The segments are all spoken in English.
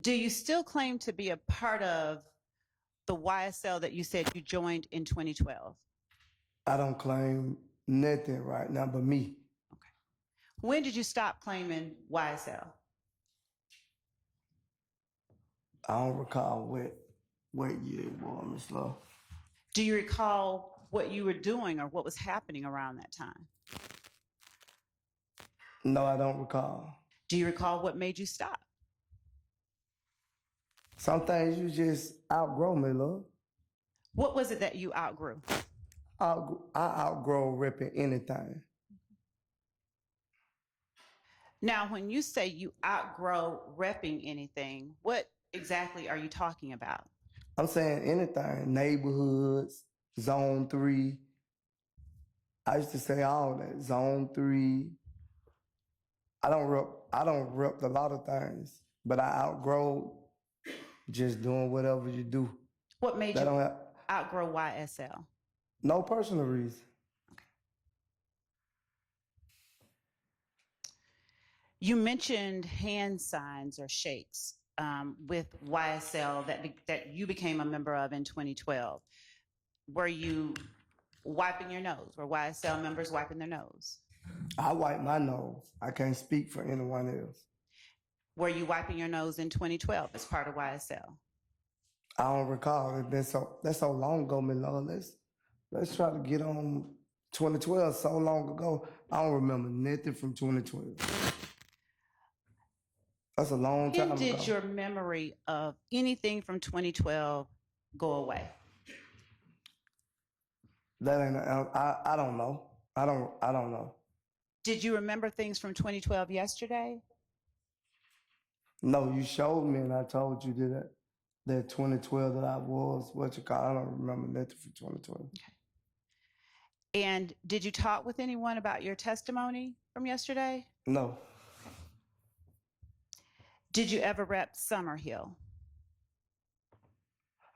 Do you still claim to be a part of the YSL that you said you joined in 2012? I don't claim nothing right now but me. Okay. When did you stop claiming YSL? I don't recall what year it was, Miss Love. Do you recall what you were doing or what was happening around that time? No, I don't recall. Do you recall what made you stop? Some things you just outgrow, me, love. What was it that you outgrew? I outgrow ripping anything. Now, when you say you outgrow repping anything, what exactly are you talking about? I'm saying anything, neighborhoods, zone 3. I used to say all that, zone 3. I don't rep a lot of things, but I outgrow just doing whatever you do. What made you outgrow YSL? No personal reason. Okay. You mentioned hand signs or shakes with YSL that you became a member of in 2012. Were you wiping your nose? Were YSL members wiping their nose? I wipe my nose. I can't speak for anyone else. Were you wiping your nose in 2012 as part of YSL? I don't recall. That's so long ago, Miss Love. Let's try to get on 2012. So long ago, I don't remember nothing from 2012. That's a long time ago. When did your memory of anything from 2012 go away? That ain't. I don't know. I don't know. Did you remember things from 2012 yesterday? No, you showed me, and I told you that 2012 that I was what you call. I don't remember nothing from 2012. Okay. And did you talk with anyone about your testimony from yesterday? No. Okay. Did you ever rep Summerhill?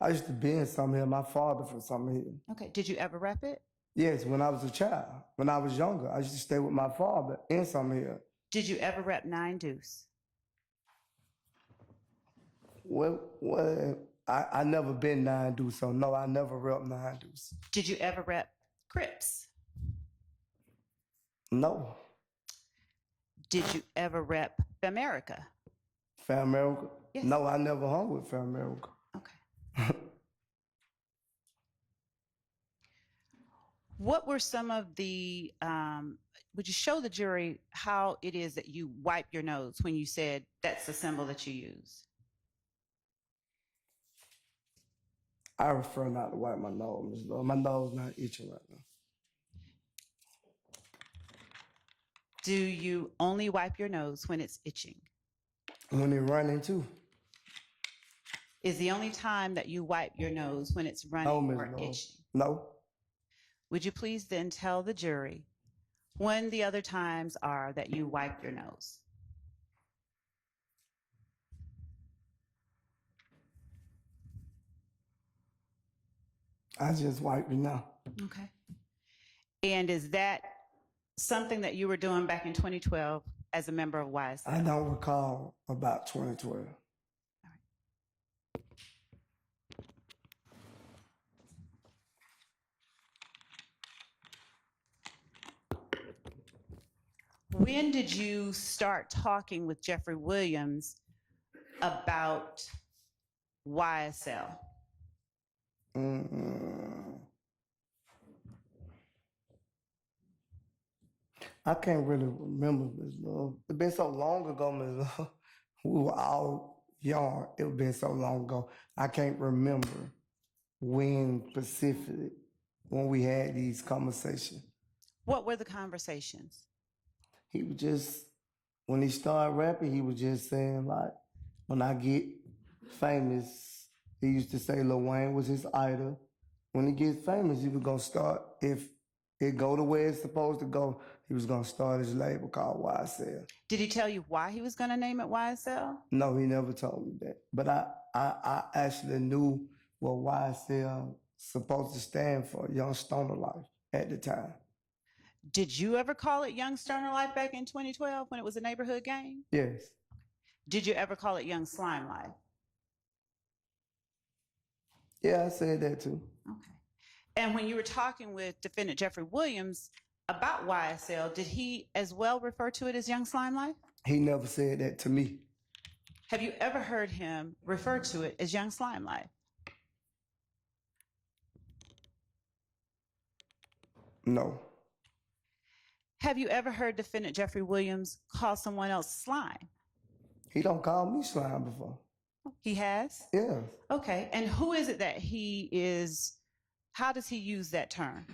I used to be in Summerhill. My father from Summerhill. Okay. Did you ever rep it? Yes, when I was a child. When I was younger, I used to stay with my father in Summerhill. Did you ever rep 9 Deuce? Well, I never been 9 Deuce, so no, I never rep 9 Deuce. Did you ever rep Crips? No. Did you ever rep Famerica? Famerica? Yes. No, I never hung with Famerica. Okay. What were some of the, would you show the jury how it is that you wipe your nose when you said that's the symbol that you use? I prefer not to wipe my nose, Ms. Love. My nose not itching right now. Do you only wipe your nose when it's itching? When it running too. Is the only time that you wipe your nose when it's running or itching? No. Would you please then tell the jury when the other times are that you wipe your nose? I just wipe it now. Okay. And is that something that you were doing back in 2012 as a member of YSL? I don't recall about 2012. When did you start talking with Jeffrey Williams about YSL? I can't really remember, Ms. Love. It's been so long ago, Ms. Love. We were all young. It's been so long ago. I can't remember when specifically, when we had these conversations. What were the conversations? He was just, when he started rapping, he was just saying, like, when I get famous, he used to say Lil Wayne was his idol. When he gets famous, he was going to start, if it go the way it's supposed to go, he was going to start his label called YSL. Did he tell you why he was going to name it YSL? No, he never told me that. But I actually knew what YSL supposed to stand for, Young Stoner Life, at the time. Did you ever call it Young Stoner Life back in 2012 when it was a neighborhood gang? Yes. Did you ever call it Young Slime Life? Yeah, I said that too. Okay. And when you were talking with defendant Jeffrey Williams about YSL, did he as well refer to it as Young Slime Life? He never said that to me. Have you ever heard him refer to it as Young Slime Life? No. Have you ever heard defendant Jeffrey Williams call someone else slime? He don't call me slime before. He has? Yeah. Okay. And who is it that he is, how does he use that term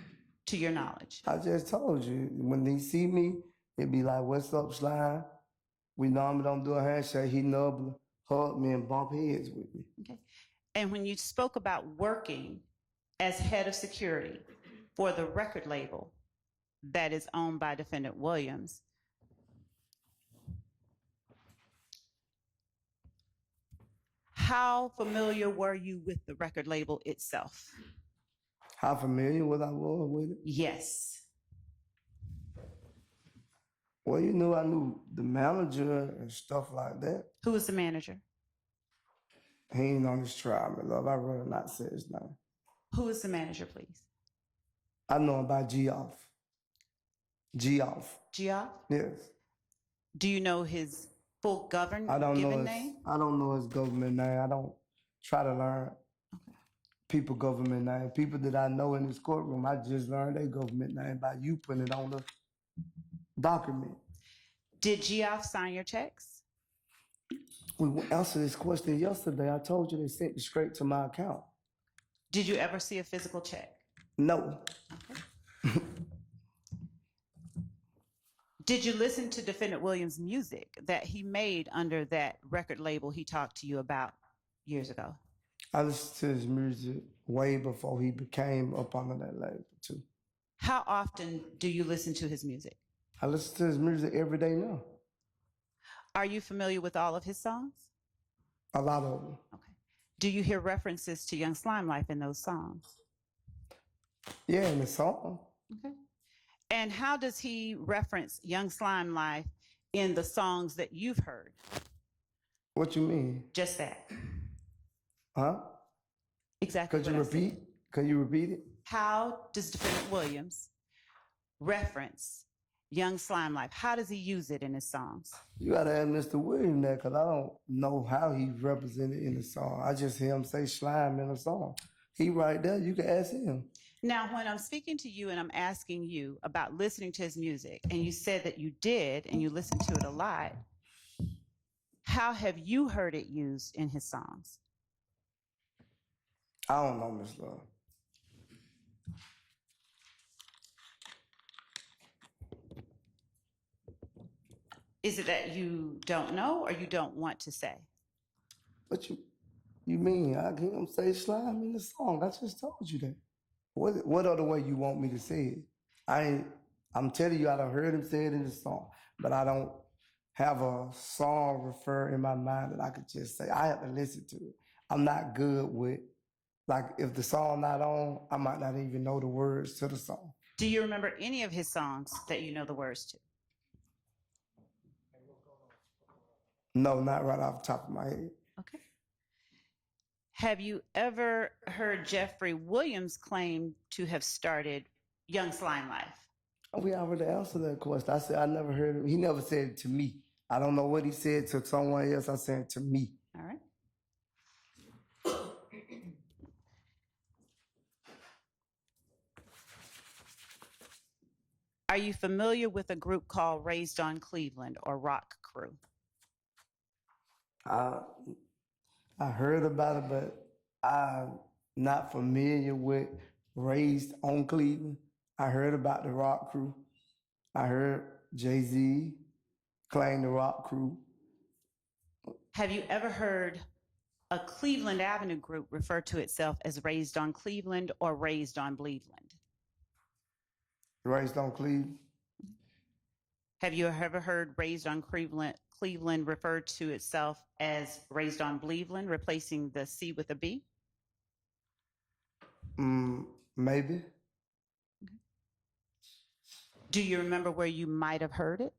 to your knowledge? I just told you, when he see me, it'd be like, what's up, slime? We normally don't do a handshake. He normally hug me and bump heads with me. Okay. And when you spoke about working as head of security for the record label that is owned by defendant Williams, how familiar were you with the record label itself? How familiar was I with it? Yes. Well, you know, I knew the manager and stuff like that. Who was the manager? He ain't on his trial, my love. I'd rather not say his name. Who was the manager, please? I know him by Geoff. Geoff. Geoff? Yes. Do you know his full given name? I don't know his government name. I don't try to learn people government name. People that I know in this courtroom, I just learned their government name by you putting it on the document. Did Geoff sign your checks? We answered this question yesterday. I told you they sent it straight to my account. Did you ever see a physical check? No. Okay. Did you listen to defendant Williams' music that he made under that record label he talked to you about years ago? I listened to his music way before he became up under that label too. How often do you listen to his music? I listen to his music every day now. Are you familiar with all of his songs? A lot of them. Okay. Do you hear references to Young Slime Life in those songs? Yeah, in the song. Okay. And how does he reference Young Slime Life in the songs that you've heard? What you mean? Just that. Huh? Exactly. Could you repeat? Could you repeat it? How does defendant Williams reference Young Slime Life? How does he use it in his songs? You gotta ask Mr. Williams that, because I don't know how he represented in the song. I just hear him say slime in the song. He right there, you can ask him. Now, when I'm speaking to you and I'm asking you about listening to his music, and you said that you did and you listened to it a lot, how have you heard it used in his songs? I don't know, Miss Love. Is it that you don't know or you don't want to say? What you mean? I hear him say slime in the song. I just told you that. What other way you want me to say it? I'm telling you, I done heard him say it in the song, but I don't have a song refer in my mind that I could just say. I have to listen to it. I'm not good with, like, if the song not on, I might not even know the words to the song. Do you remember any of his songs that you know the words to? No, not right off the top of my head. Okay. Have you ever heard Jeffrey Williams claim to have started Young Slime Life? We already answered that question. I said I never heard him. He never said it to me. I don't know what he said to someone else. I said it to me. All right. Are you familiar with a group called Raised on Cleveland or Rock Crew? I heard about it, but I'm not familiar with Raised on Cleveland. I heard about the Rock Crew. I heard Jay-Z claim the Rock Crew. Have you ever heard a Cleveland Avenue group refer to itself as Raised on Cleveland or Raised on Cleveland? Raised on Cleveland. Have you ever heard Raised on Cleveland referred to itself as Raised on Cleveland, replacing the C with a B? Maybe. Do you remember where you might have heard it?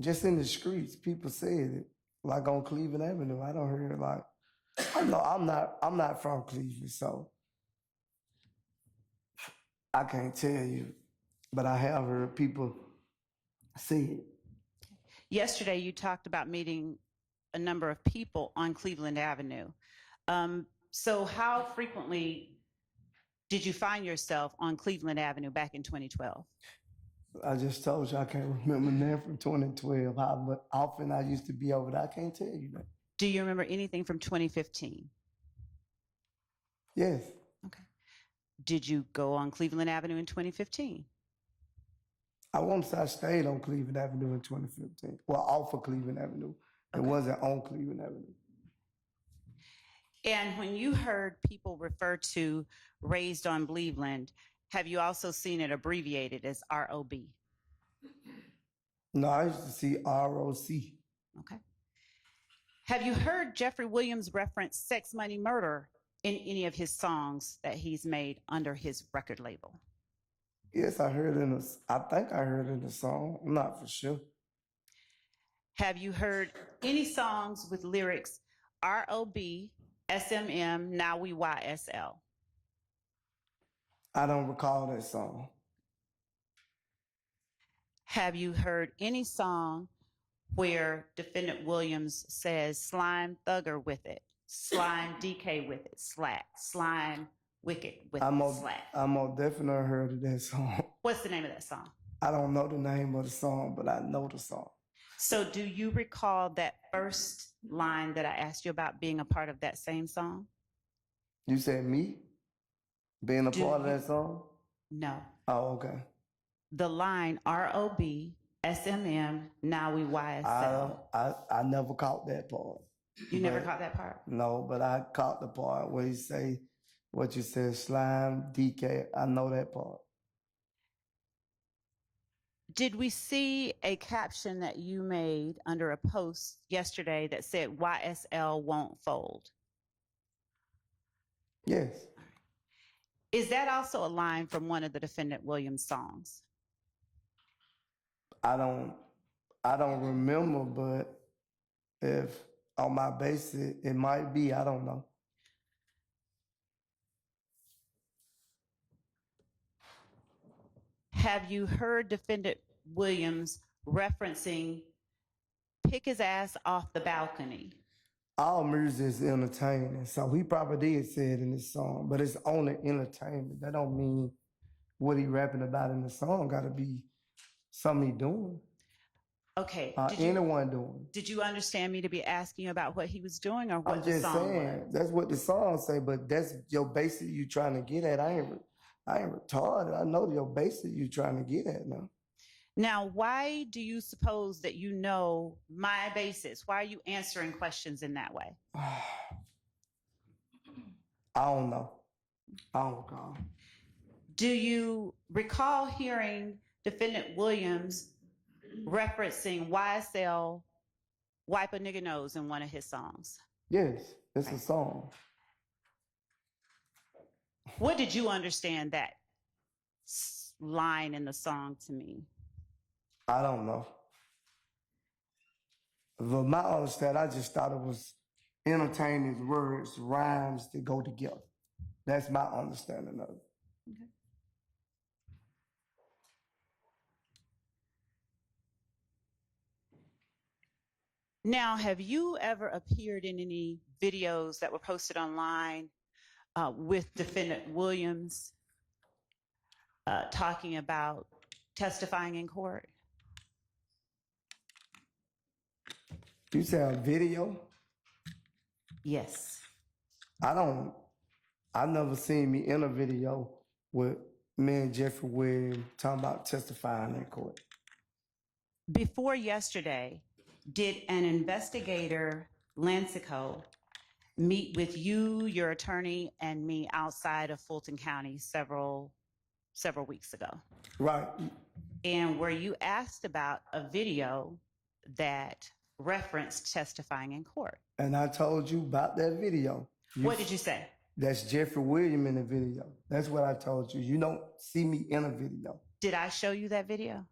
Just in the streets, people said it. Like on Cleveland Avenue. I don't hear it like, no, I'm not from Cleveland, so I can't tell you. But I have heard people say it. Yesterday, you talked about meeting a number of people on Cleveland Avenue. So how frequently did you find yourself on Cleveland Avenue back in 2012? I just told you I can't remember now from 2012 how often I used to be over there. I can't tell you that. Do you remember anything from 2015? Yes. Okay. Did you go on Cleveland Avenue in 2015? I won't say I stayed on Cleveland Avenue in 2015. Well, off of Cleveland Avenue. It wasn't on Cleveland Avenue. And when you heard people refer to Raised on Cleveland, have you also seen it abbreviated as ROB? No, I used to see ROC. Okay. Have you heard Jeffrey Williams reference Sex, Money, Murder in any of his songs that he's made under his record label? Yes, I think I heard it in the song. I'm not for sure. Have you heard any songs with lyrics ROB, SMM, now we YSL? I don't recall that song. Have you heard any song where defendant Williams says slime thugger with it, slime DK with it, slime wicked with it, slack? I most definitely heard of that song. What's the name of that song? I don't know the name of the song, but I know the song. So do you recall that first line that I asked you about being a part of that same song? You said me? Being a part of that song? No. Oh, okay. The line ROB, SMM, now we YSL. I never caught that part. You never caught that part? No, but I caught the part where you say what you said, slime, DK. I know that part. Did we see a caption that you made under a post yesterday that said YSL won't fold? Yes. Is that also a line from one of the defendant Williams songs? I don't remember, but if on my basis it might be, I don't know. Have you heard defendant Williams referencing pick his ass off the balcony? All music is entertaining, so he probably did say it in his song, but it's only entertainment. That don't mean what he rapping about in the song got to be something he doing. Okay. Anyone doing. Did you understand me to be asking about what he was doing or what I'm the just song saying, was? that's what the song say, but that's your basic you trying to get at. I ain't retarded. I know your basic you trying to get at now. Now, why do you suppose that you know my basis? Why are you answering questions in that way? I don't know. I don't recall. Do you recall hearing defendant Williams referencing YSL, Wipe a Nigga Nose in one of his songs? Yes, it's a song. What did you understand that line in the song to mean? I don't know. But my understanding, I just thought it was entertaining words, rhymes that go together. That's my understanding of it. Okay. Now, have you ever appeared in any videos that were posted online with defendant Williams talking about testifying in court? You say a video? Yes. I never seen me in a video with me and Jeffrey Williams talking about testifying in court. Before yesterday, did an investigator, Lancico, meet with you, your attorney, and me outside of Fulton County several weeks ago? Right. And were you asked about a video that referenced testifying in court? And I told you about that video. What did you say? That's Jeffrey Williams in the video. That's what I told you. You don't see me in a video. Did I show you that video?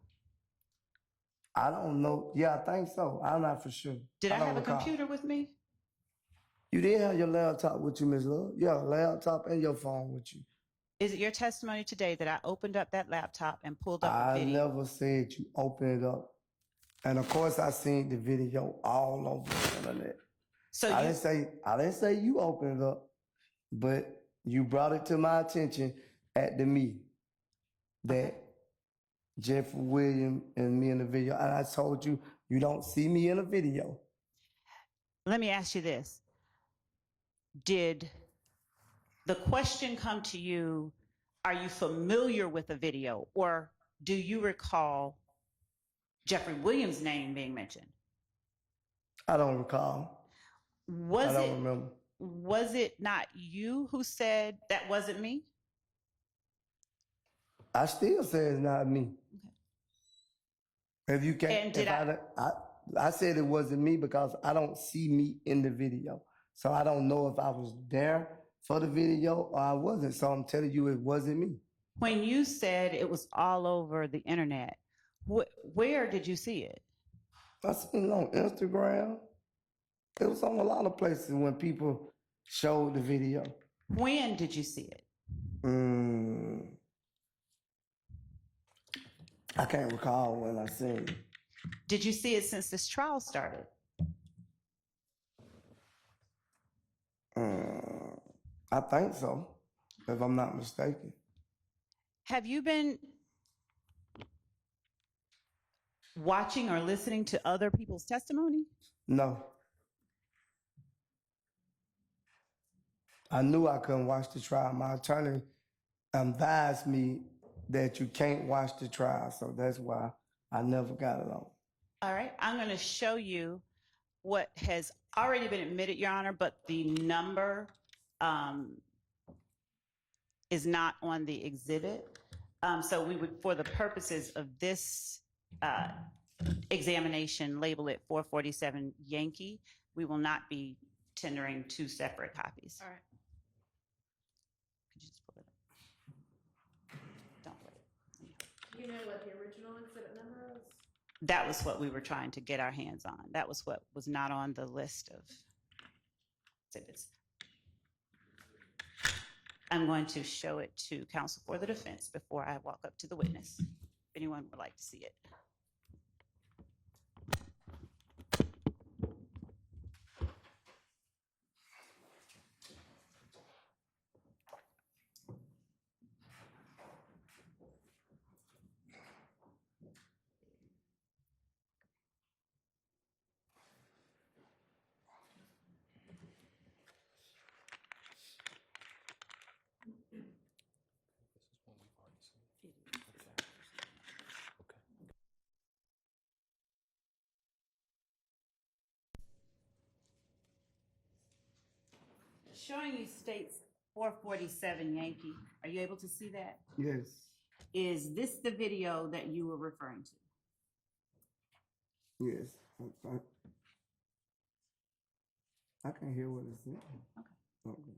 I don't know. Yeah, I think so. I'm not for sure. Did I don't have a recall. computer with me? You did have your laptop with you, Ms. Love. Yeah, laptop and your phone with you. Is it your testimony today that I opened up that laptop and pulled up a I video? never said you opened it up. And of course, I seen the video all over the internet. So I didn't say you opened it up, but you brought it to my attention at the meeting that Jeffrey Williams and me in the video. And I told you, you don't see me in a video. let me ask you this. Did the question come to you, are you familiar with the video, or do you recall Jeffrey Williams' name being mentioned? I don't recall. I don't remember. Was it not you who said that wasn't me? I still say it's not me. Okay. If you can't, And I said it wasn't me because I don't see me in the video. So I don't know if I was there for the video or I wasn't. So I'm telling you it wasn't me. When you said it was all over the internet, where did you see it? I seen it on Instagram. It was on a lot of places when people showed the video. When did you see it? I can't recall when I seen it. Did you see it since this trial started? I think so, if I'm not mistaken. Have you been watching or listening to other people's testimony? No. I knew I couldn't watch the trial. My attorney advised me that you can't watch the trial, so that's why I never got it on. All right, I'm going to show you what has already been admitted, Your Honor, but the number is not on the exhibit. So we would, for the purposes of this examination, label it 447 Yankee. We will not be tendering two separate copies. All right. Could you just pull it up? Don't wait. Do you know what the original exhibit number is? That was what we were trying to get our hands on. That was what was not on the list of exhibits. I'm going to show it to counsel for the defense before I walk up to the witness, if anyone would like to see it. Showing you states 447 Yankee. Are you able to see that? Yes. Is this the video that you were referring to? Yes. I can hear what it's saying. Okay.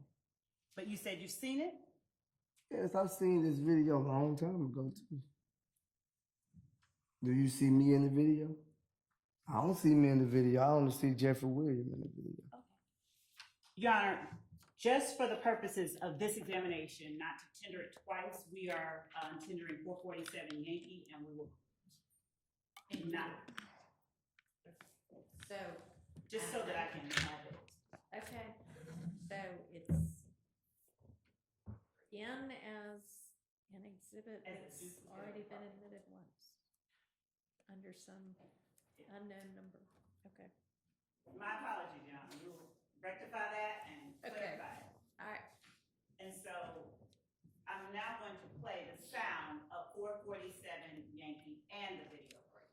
But you said you've seen it? Yes, I've seen this video a long time ago too. Do you see me in the video? I don't see me in the video. I only see Jeffrey Williams in the video. Okay. Your Honor, just for the purposes of this examination, not to tender it twice, we are tendering 447 Yankee, and we will ignite. So, Just so that I can have it. okay, so it's in as an exhibit that's already been admitted once under some unknown number. Okay. My apologies, Your Honor. We'll rectify that and clarify it. All right. And so I'm now going to play the sound of 447 Yankee and the video for you.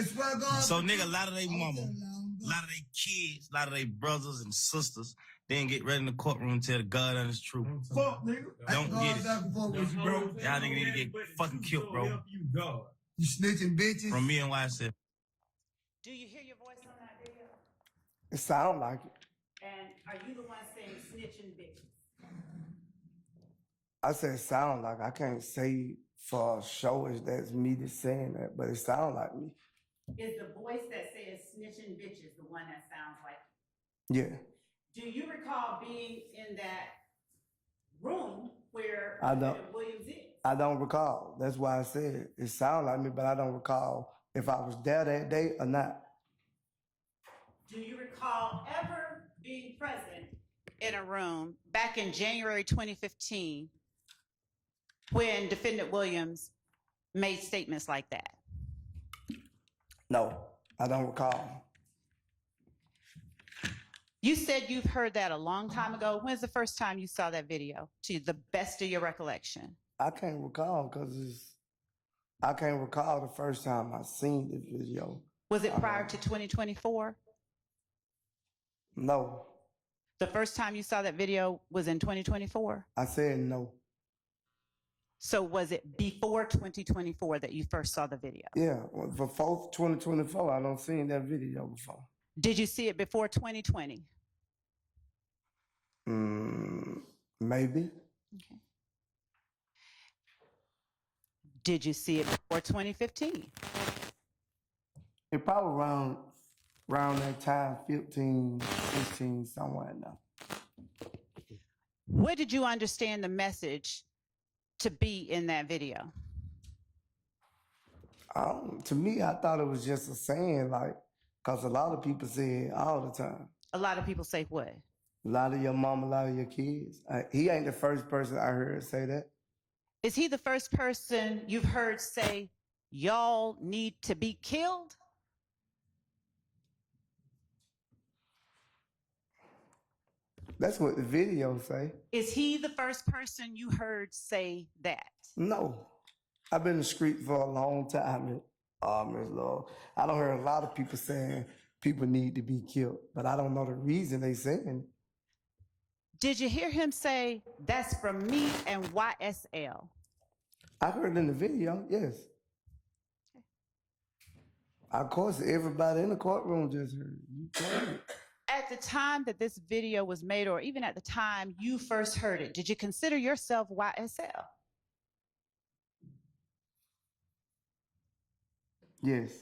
swear to God. So, nigga, a lot of they mama, a lot of they kids, a lot of they brothers and sisters, they didn't get ready in the courtroom and tell the God honest truth. Fuck, nigga. Don't get it. Fuck with you, bro. Y'all nigga need to get fucking killed, bro. You snitching bitches. From me and YSL. Do you hear your voice on that video? It sound like it. And are you the one saying snitching bitches? I said sound like. I can't say for sure if that's me that's saying that, but it sound like me. Is the voice that says snitching bitches the one that sounds like Yeah. Do you recall being in that room where I don't. Williams is? I don't recall. That's why I said it sound like me, but I don't recall if I was there that day or not. Do you recall ever being present in a room back in January 2015 when defendant Williams made statements like that? No, I don't recall. You said you've heard that a long time ago. When's the first time you saw that video, to the best of your recollection? I can't recall because I can't recall the first time I seen the video. Was it prior to 2024? No. The first time you saw that video was in 2024? I said no. So was it before 2024 that you first saw the video? Yeah, before 2024, I don't seen that video before. Did you see it before 2020? Maybe. Okay. Did you see it before 2015? It probably around that time, 15, 16, somewhere in there. What did you understand the message to be in that video? To me, I thought it was just a saying, like, because a lot of people say it all the time. A lot of people say what? A lot of your mom, a lot of your kids. He ain't the first person I heard say that. Is he the first person you've heard say, y'all need to be killed? That's what the video say. Is he the first person you heard say that? No. I've been in the street for a long time, Ms. Lord. I don't hear a lot of people saying people need to be killed, but I don't know the reason they saying it. Did you hear him say, that's from me and YSL? I heard it in the video, yes. Of course, everybody in the courtroom just heard it. You heard it. At the time that this video was made, or even at the time you first heard it, did you consider yourself YSL? Yes.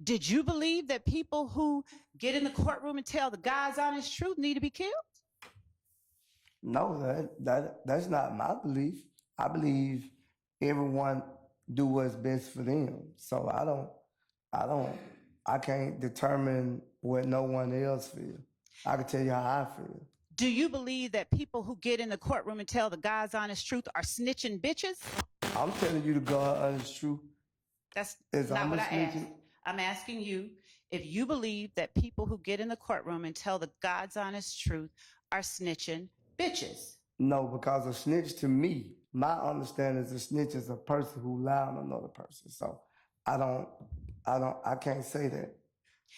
Did you believe that people who get in the courtroom and tell the God's honest truth need to be killed? No, that's not my belief. I believe everyone do what's best for them. So I can't determine what no one else feels. I can tell you how I feel. Do you believe that people who get in the courtroom and tell the God's honest truth are snitching bitches? I'm telling you the God honest truth. That's not what I asked. I'm asking you if you believe that people who get in the courtroom and tell the God's honest truth are snitching bitches. No, because a snitch to me, my understanding is a snitch is a person who lied on another person. So I can't say that.